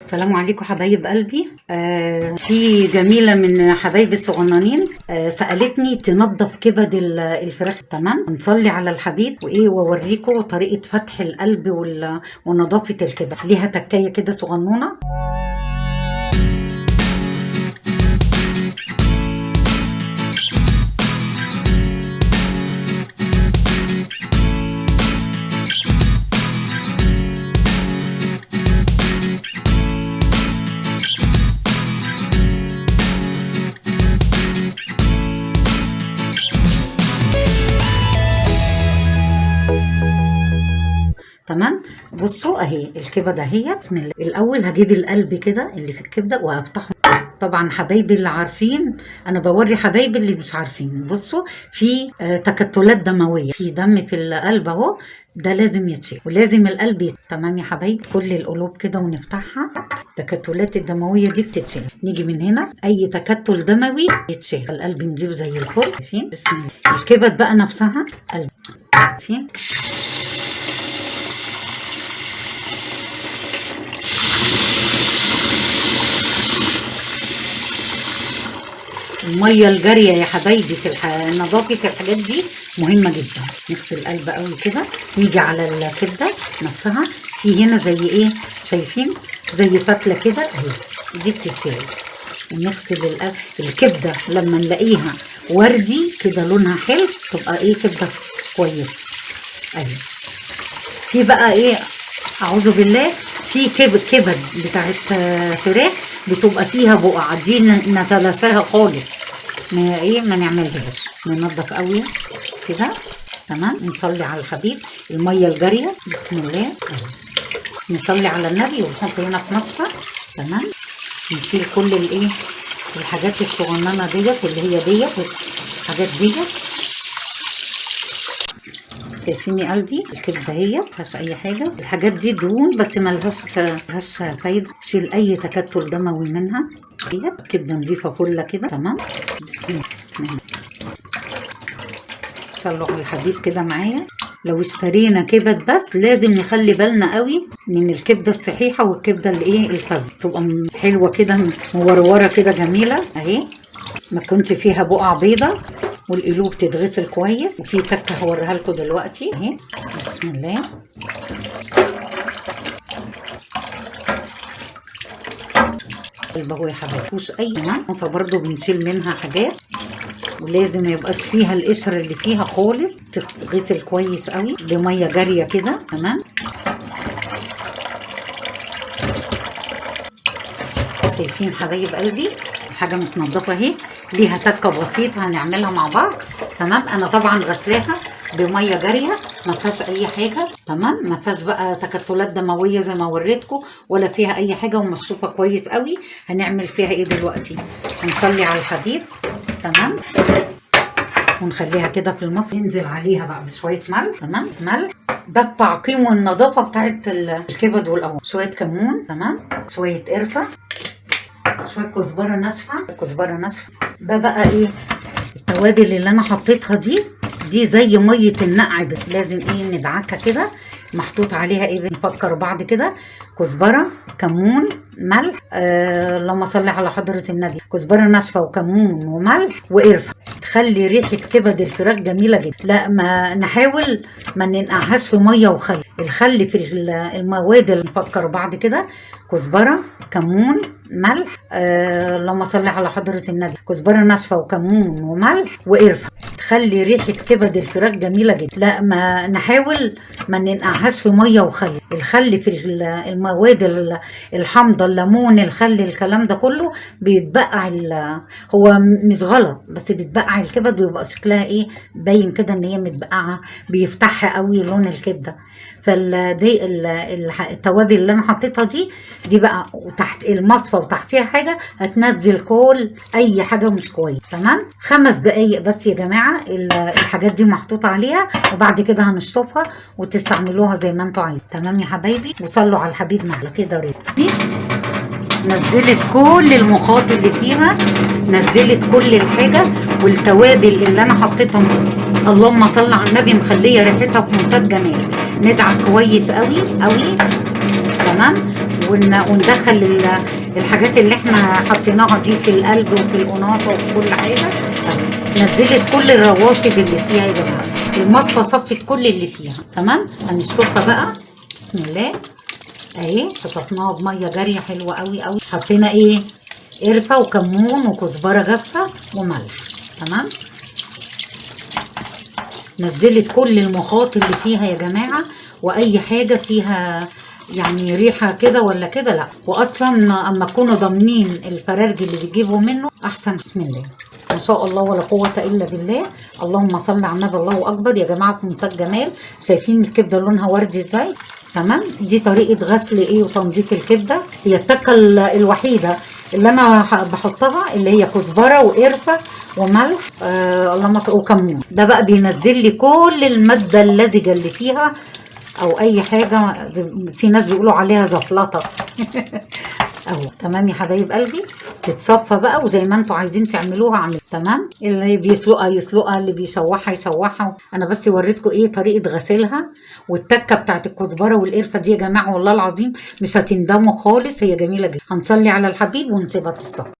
السلام عليكم حبايب قلبي. في جميلة من حبايبي الصغننين سألتني تنظف كبد الفراخ. تمام، نصلي على الحبيب واوريكم طريقة فتح القلب ونظافة الكبد. ليها تكاية كده صغنونة. تمام، بصوا اهي الكبده اهيت. من الاول هجيب القلب كده اللي في الكبده وافتحه. طبعا حبايبي اللي عارفين، انا بوري حبايبي اللي مش عارفين. بصوا في تكتلات دمويه، في دم في القلب اهو، ده لازم يتشيل ولازم القلب تمام يا حبايبي. كل القلوب كده ونفتحها، التكتلات الدمويه دي بتتشيل. نيجي من هنا، اي تكتل دموي يتشيل، القلب نجيبه زي الفل. شايفين؟ بسم الله. الكبد بقى نفسها قلب، شايفين؟ الميه الجاريه يا حبايبي في نظافه الحاجات دي مهمه جدا. نغسل القلب قوي كده. نيجي على الكبده نفسها، في هنا زي ايه، شايفين؟ زي فتله كده اهي، دي بتتشال. ونغسل الكبده لما نلاقيها وردي كده لونها حلو، تبقى ايه، كبده كويسه اهي. في بقى ايه، اعوذ بالله، في كبد بتاعت فراخ بتبقى فيها بقع، دي نتلاشاها خالص، ما نعملهاش. ننضف قوي كده. تمام، نصلي على الحبيب. الميه الجاريه، بسم الله. نصلي على النبي ونحط هنا في مصفى. تمام، نشيل كل الايه، الحاجات الصغننه ديت اللي هي ديت، الحاجات ديت. شايفين يا قلبي؟ الكبده هي مفيهاش اي حاجه، الحاجات دي دهون بس ملهاش فايده. شيل اي تكتل دموي منها. هي كبده نضيفه فله كده. تمام، بسم الله. صلوا على الحبيب كده معايا. لو اشترينا كبد بس لازم نخلي بالنا قوي من الكبده الصحيحه والكبده اللي ايه، الفاسده، تبقى حلوه كده موروره كده جميله اهي، ما تكونش فيها بقع بيضه، والقلوب تتغسل كويس. وفي تكه هوريها لكم دلوقتي اهي، بسم الله. قلب اهو يا حبايبي، مفيهوش اي نقطه برضو بنشيل منها حاجات، ولازم ما يبقاش فيها القشر اللي فيها خالص، تتغسل كويس قوي بميه جاريه كده. تمام، شايفين حبايب قلبي؟ حاجه متنضفه اهي، ليها تكه بسيطه هنعملها مع بعض. تمام، انا طبعا غسلاها بميه جاريه، ما فيهاش اي حاجه. تمام، ما فيهاش بقى تكتلات دمويه زي ما وريتكم، ولا فيها اي حاجه، ومشطوفه كويس قوي. هنعمل فيها ايه دلوقتي؟ هنصلي على الحبيب. تمام، ونخليها كده في المصفى. ننزل عليها بقى بشويه ملح. تمام، ملح ده التعقيم والنظافه بتاعت الكبد والاول. شويه كمون، تمام، شويه قرفه، شويه كزبره ناشفه. ده بقى ايه، التوابل اللي انا حطيتها دي زي ميه النقع، بس لازم ايه، ندعكها كده. محطوط عليها ايه، بنفكر بعض كده، كزبره، كمون، ملح، اللهم صل على حضره النبي. كزبره ناشفه وكمون وملح وقرفه، تخلي ريحه كبد الفراخ جميله جدا. لا، ما نحاول ما ننقعهاش في ميه وخل. الخل في المواد اللي نفكر بعض كده، كزبره، كمون، ملح، اللهم صل على حضره النبي. كزبره ناشفه وكمون وملح وقرفه، تخلي ريحه كبد الفراخ جميله جدا. لا، ما نحاول ما ننقعهاش في ميه وخل. الخل في المواد الحامضه، الليمون، الخل، الكلام ده كله بيتبقع هو مش غلط، بس بيتبقع الكبد ويبقى شكلها ايه، باين كده ان هي متبقعه، بيفتحها قوي لون الكبده. فدي التوابل اللي انا حطيتها دي بقى، وتحت المصفى وتحتيها حاجه هتنزل كل اي حاجه مش كويس. تمام، 5 دقايق بس يا جماعه الحاجات دي محطوطه عليها، وبعد كده هنشطفها وتستعملوها زي ما انتوا عايزين. تمام يا حبايبي، وصلوا على الحبيب معنا كده. نزلت كل المخاط اللي فيها، نزلت كل الحاجه والتوابل اللي انا حطيتها، اللهم صل على النبي، مخليه ريحتها في منتهى الجمال. ندعك كويس قوي قوي. تمام، وندخل الحاجات اللي احنا حطيناها دي في القلب وفي القناطه وفي كل حاجه. نزلت كل الرواسب اللي فيها يا جماعه، المصفى صفت كل اللي فيها. تمام، هنشطفها بقى. بسم الله اهي، شطفناها بميه جاريه حلوه قوي قوي. حطينا ايه؟ قرفه وكمون وكزبره جافه وملح. تمام، نزلت كل المخاط اللي فيها يا جماعه، واي حاجه فيها يعني ريحه كده ولا كده لا. واصلا اما تكونوا ضامنين الفرارجي اللي بيجيبوا منه احسن. بسم الله ما شاء الله ولا قوه الا بالله. اللهم صل على النبي، الله اكبر يا جماعه. في منتهى الجمال، شايفين الكبده لونها وردي ازاي؟ تمام، دي طريقه غسل ايه وتنظيف الكبده. هي التكه الوحيده اللي انا بحطها اللي هي كزبره وقرفه وملح اللهم وكمون. ده بقى بينزل لي كل الماده اللزجه اللي فيها او اي حاجه. في ناس بيقولوا عليها زفلطه اهو. تمام يا حبايب قلبي، تتصفى بقى وزي ما انتوا عايزين تعملوها اعملوا. تمام، اللي بيسلقها يسلقها، اللي بيشوحها يشوحها. انا بس وريتكم ايه طريقه غسلها. والتكه بتاعت الكزبره والقرفه دي يا جماعه والله العظيم مش هتندموا خالص، هي جميله جدا. هنصلي على الحبيب ونسيبها تستوي.